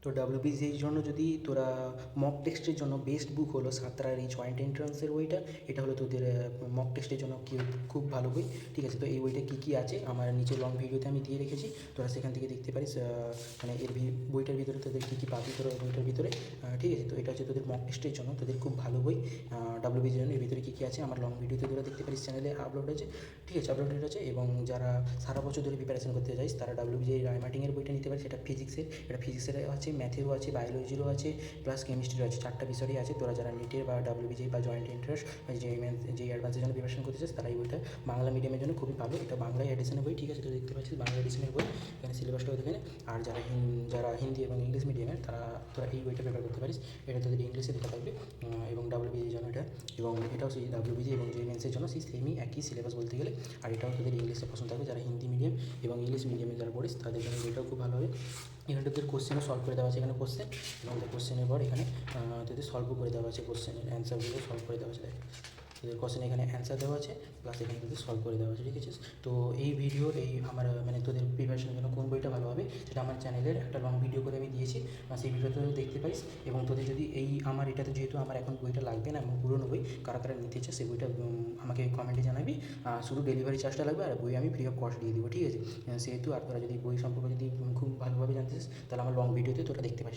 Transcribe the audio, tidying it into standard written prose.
তো ডাব্লিউবিসিএর জন্য যদি তোরা মক টেস্টের জন্য বেস্ট বুক হলো সাঁতরার এই জয়েন্ট এন্ট্রান্সের বইটা। এটা হলো তোদের মক টেস্টের জন্য খুব ভালো বই, ঠিক আছে। তো এই বইটা কী কী আছে আমার নিচে লং ভিডিওতে আমি দিয়ে রেখেছি, তোরা সেখান থেকে দেখতে পারিস। মানে বইটার ভিতরে তোদের কী কী পাবি তোরা বইটার ভিতরে, ঠিক আছে। তো এটা হচ্ছে তোদের মক টেস্টের জন্য তোদের খুব ভালো বই ডাব্লিউবিসির জন্য। এর ভিতরে কী কী আছে আমার লং ভিডিওতে তোরা দেখতে পারিস, চ্যানেলে আপলোড আছে, ঠিক আছে, আপলোডেড আছে। এবং যারা সারা বছর ধরে প্রিপারেশন করতে চাইস তারা ডাব্লিউবিসি রাইমার্টিংয়ের বইটা নিতে পারিস। এটা ফিজিক্সের, এটা ফিজিক্সের আছে, ম্যাথেরও আছে, বায়োলজিরও আছে, প্লাস কেমিস্ট্রিরও আছে, 4টা বিষয়ই আছে। তোরা যারা নিটের বা ডাব্লিউবিজি বা জয়েন্ট এন্ট্রান্স যে অ্যাডভান্সের জন্য প্রিপারেশন করতে চাস তারা এই বইটা বাংলা মিডিয়ামের জন্য খুবই ভালো। এটা বাংলা এডিশনের বই, ঠিক আছে। তো দেখতে পাচ্ছিস বাংলা এডিশনের বই, এখানে সিলেবাসটাও দেখে নে। আর যারা হিন্দি এবং ইংলিশ মিডিয়ামের তোরা এই বইটা প্রিপেয়ার করতে পারিস। এটা তোদের ইংলিশে লেখা থাকবে এবং ডাব্লিউবিজির জন্য এটা, এবং এটাও সেই ডাব্লিউবিজি এবং জে মেন্সের জন্য সেই সেমই একই সিলেবাস বলতে গেলে। আর এটাও তোদের ইংলিশে পছন্দ থাকবে, যারা হিন্দি মিডিয়াম এবং ইংলিশ মিডিয়ামে যারা পড়িস তাদের জন্য বইটাও খুব ভালো হবে। এখানে তোদের কোশ্চেনও সলভ করে দেওয়া আছে, এখানে কোশ্চেন এবং কোশ্চেনের পর এখানে তোদের সলভও করে দেওয়া আছে, কোশ্চেনের অ্যান্সারগুলো সলভ করে দেওয়া আছে। তোদের কোশ্চেন এখানে অ্যান্সার দেওয়া আছে, প্লাস এখানে তোদের সলভ করে দেওয়া আছে, ঠিক আছে। তো এই ভিডিওর আমার মানে তোদের প্রিপারেশনের জন্য কোন বইটা ভালো হবে সেটা আমার চ্যানেলের একটা লং ভিডিও করে আমি দিয়েছি, সেই ভিডিওতে দেখতে পারিস। এবং তোদের যদি আমার এটাতে যেহেতু আমার এখন বইটা লাগবে না, এবং পুরোনো বই কারা কারা নিতে চায় সেই বইটা আমাকে কমেন্টে জানাবি। শুধু ডেলিভারি চার্জটা লাগবে, আর বই আমি ফ্রি অফ কস্ট দিয়ে দেবো, ঠিক আছে। সেহেতু আর তোরা যদি বই সম্পর্কে যদি খুব ভালোভাবে জানতে চাস তাহলে আমার লং ভিডিওতে তোরা দেখতে পারিস।